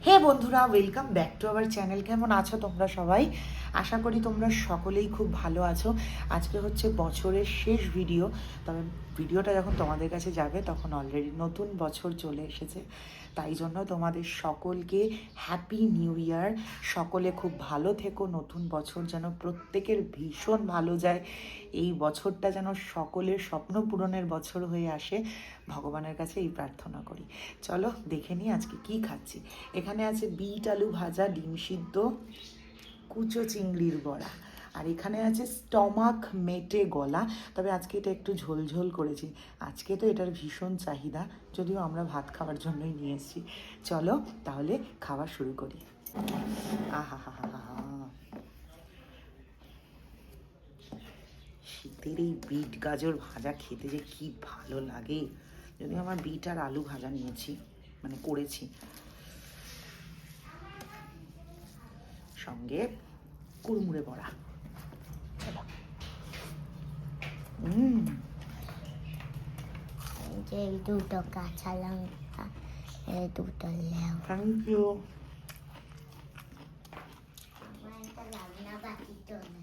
হে বন্ধুরা, welcome back to our channel. কেমন আছো তোমরা সবাই? আশা করি তোমরা সকলেই খুব ভালো আছো। আজকে হচ্ছে বছরের শেষ ভিডিও। তবে ভিডিওটা যখন তোমাদের কাছে যাবে তখন অলরেডি নতুন বছর চলে এসেছে। তাই জন্য তোমাদের সকলকে হ্যাপি নিউ ইয়ার। সকলে খুব ভালো থেকো। নতুন বছর যেন প্রত্যেকের ভীষণ ভালো যায়। এই বছরটা যেন সকলের স্বপ্ন পূরণের বছর হয়ে আসে, ভগবানের কাছে এই প্রার্থনা করি। চলো দেখে নিই আজকে কি খাচ্ছি। এখানে আছে বিট আলু ভাজা, ডিম সিদ্ধ, কুচো চিংড়ির বড়া, আর এখানে আছে স্টমাক মেটে গলা। তবে আজকে এটা একটু ঝোল ঝোল করেছি। আজকে তো এটার ভীষণ চাহিদা, যদিও আমরা ভাত খাওয়ার জন্যই নিয়ে এসেছি। চলো তাহলে খাওয়া শুরু করি। আহা হা হা হা হা, শীতের এই বিট গাজর ভাজা খেতে যে কি ভালো লাগে। যদিও আমার বিট আর আলু ভাজা নিয়েছি, মানে করেছি, সঙ্গে কুড়মুড়ে বড়া। যে দুটো কাঁচা লঙ্কা, দুটো লেবু। Thank you. আমার একটা রান্না বাকি তো না।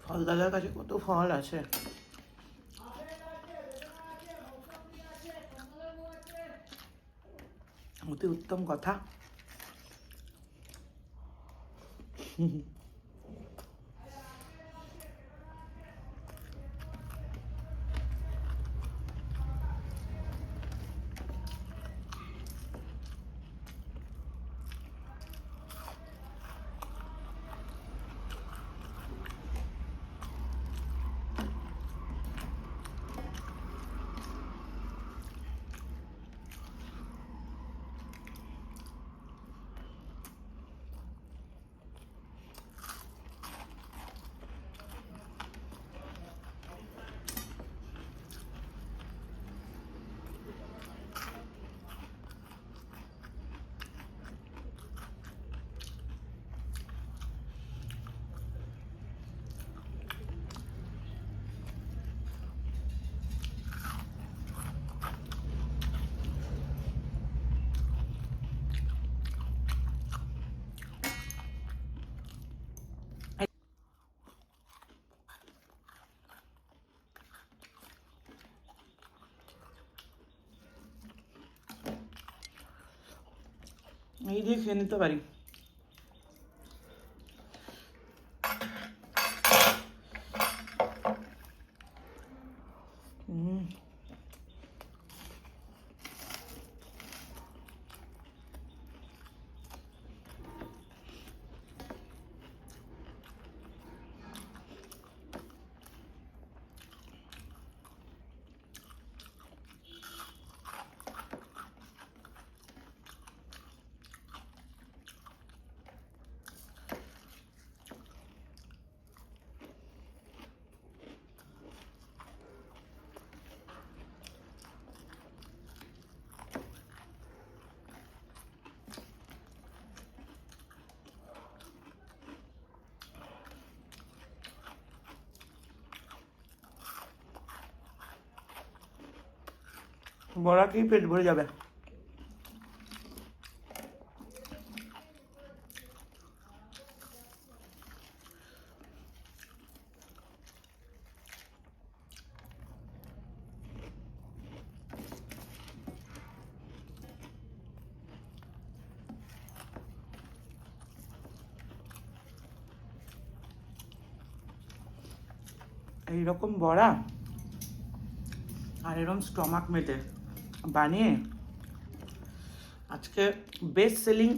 ফল দাদার কাছে কত ফল আছে। অতি উত্তম কথা। এই দিয়ে খেয়ে নিতে পারি। বড়া কি পেট ভরে যাবে। এইরকম বড়া আর এরকম স্টমাক মেটে বানিয়ে আজকে বেস্ট সেলিং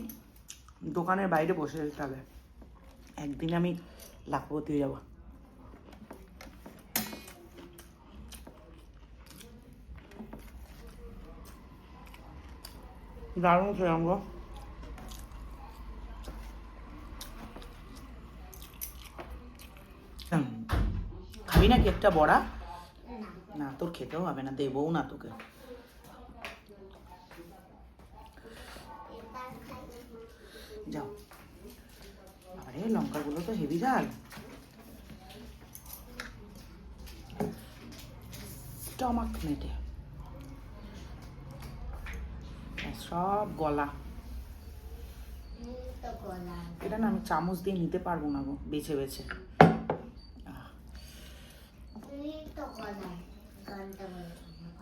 দোকানের বাইরে বসে যেতে হবে। একদিন আমি লাখপতি হয়ে যাব। দারুণ খেলাম গো। খাবি না কেকটা বড়া? না, তোর খেতেও হবে না, দেবও না তোকে। যাও। আরে লঙ্কাগুলো তো হেভি ঝাল। স্টমাক মেটে সব গলা। এটা না আমি চামচ দিয়ে নিতে পারবো না গো, বেছে বেছে।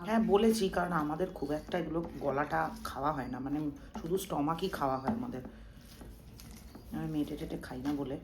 হ্যাঁ বলেছি, কারণ আমাদের খুব একটা এগুলো গলাটা খাওয়া হয় না, মানে শুধু স্টমাকই খাওয়া হয় আমাদের। আমি মেটে টেটে খাই না বলে।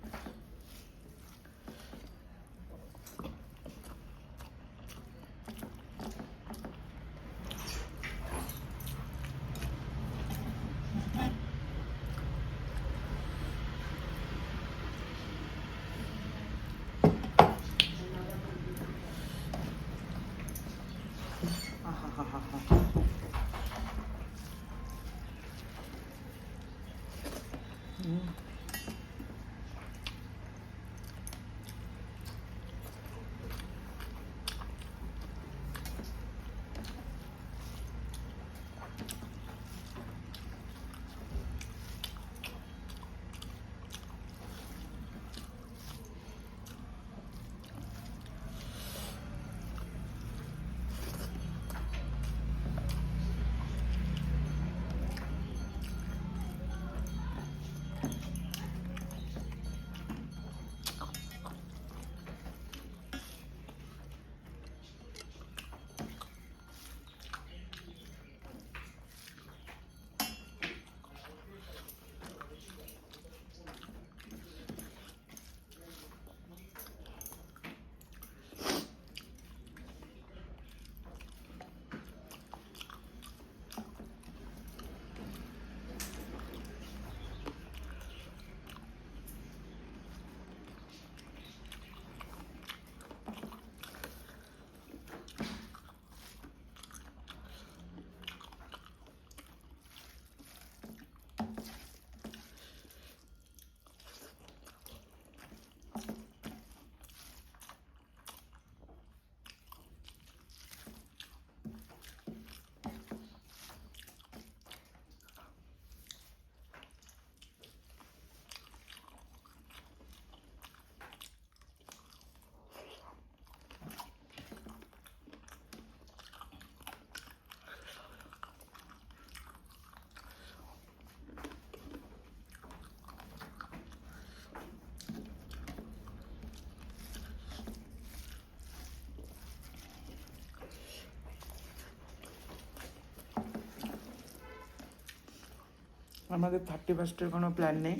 আমাদের 31st কোনো প্ল্যান নেই।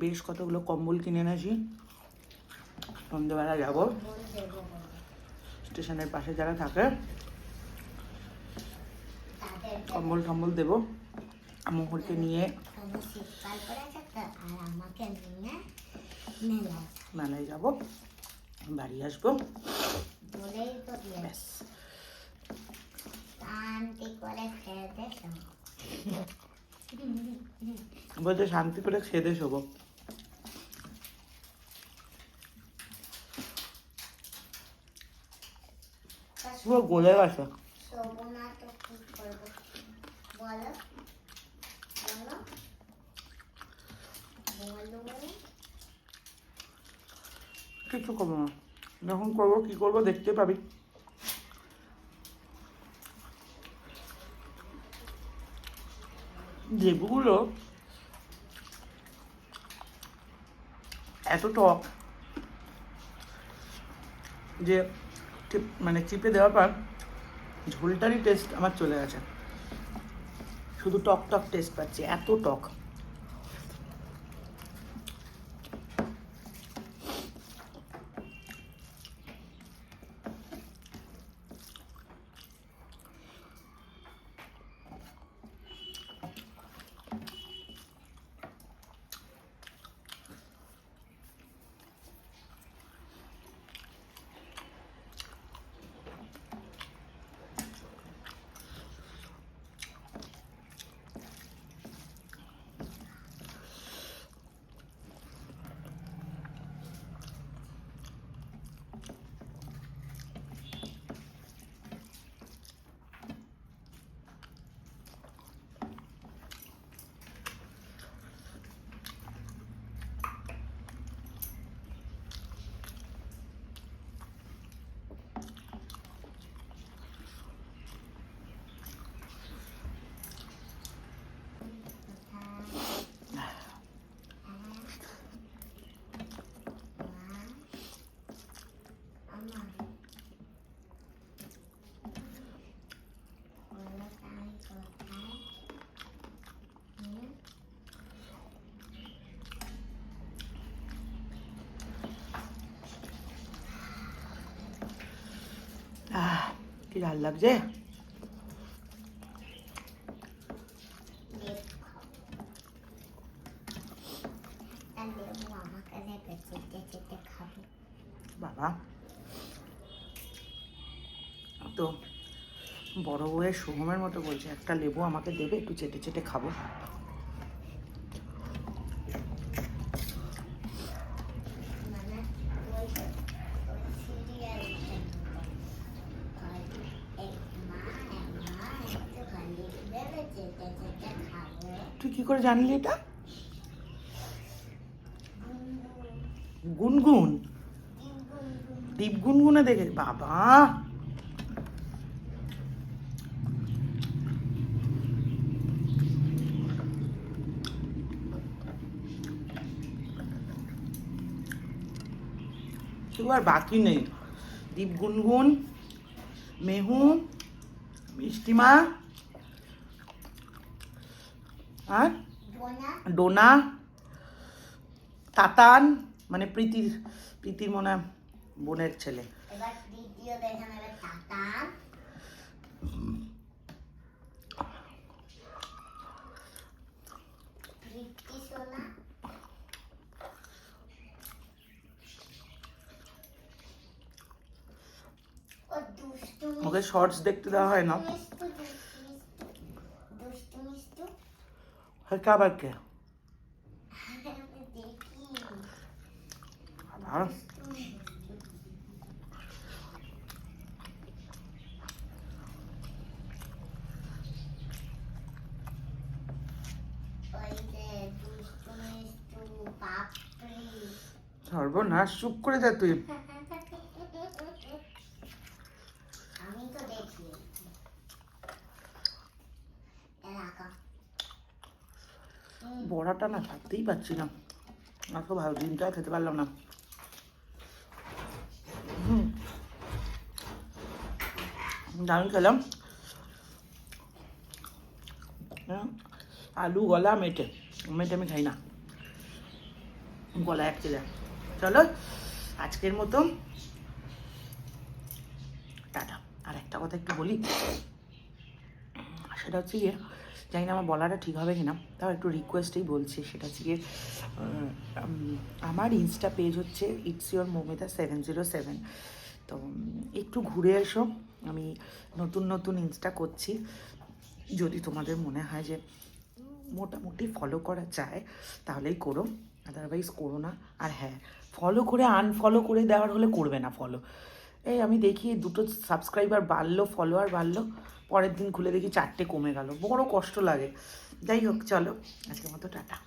বেশ কতগুলো কম্বল কিনে এনেছি। সন্ধ্যেবেলা যাবো স্টেশনের পাশে যারা থাকে কম্বল টম্বল দেবো। মুহুরকে নিয়ে মেলায় যাবো, বাড়ি আসবো, ব্যাস। বলতে শান্তি করে খেতে শোবো। পুরো গলে গেছে। কিছু করবো না, যখন করবো কি করবো দেখতে পাবি। লেবুগুলো এত টক যে মানে চিপে দেওয়ার পর ঝোলটারই টেস্ট আমার চলে গেছে, শুধু টক টক টেস্ট পাচ্ছি, এত টক। কি ভাল লাগছে। বাবা তো বড় বউয়ের সোহমের মতো বলছে, একটা লেবু আমাকে দেবে, একটু চেটে চেটে খাবো। তুই কি করে জানলি এটা? গুনগুন, দীপ গুনগুনে দেখে বাবা। কেউ আর বাকি নেই, দীপ গুনগুন, মেহু, মিষ্টিমা আর ডোনা, তাতান, মানে প্রীতির মনে হয় বোনের ছেলে। ওকে শর্টস দেখতে দেওয়া হয় না। আবার কে? সর্বনাশ, চুপ করে যা তুই। বড়াটা না থাকতেই পারছি না, এত ভালো ডিমটা খেতে পারলাম না। দারুণ খেলাম। আলু গলা মেটে আমি খাই না, গলা এক চলে। চলো আজকের মতো টাটা। আর একটা কথা একটু বলি, সেটা হচ্ছে গিয়ে, জানি না আমার বলাটা ঠিক হবে কিনা, তাও একটু রিকোয়েস্টেই বলছি। সেটা হচ্ছে গিয়ে, আমার ইনস্টা পেজ হচ্ছে ইটস ইয়োর মৌমিতা 707। তো একটু ঘুরে এসো, আমি নতুন নতুন ইনস্টা করছি। যদি তোমাদের মনে হয় যে মোটামুটি ফলো করা যায় তাহলেই করো, আদারওয়াইজ করো না। আর হ্যাঁ, ফলো করে আনফলো করে দেওয়ার হলে করবে না ফলো। এই আমি দেখি 2টো সাবস্ক্রাইবার বাড়লো, ফলোয়ার বাড়লো, পরের দিন খুলে দেখি 4টে কমে গেল, বড় কষ্ট লাগে। যাই হোক, চলো আজকের মতো টাটা।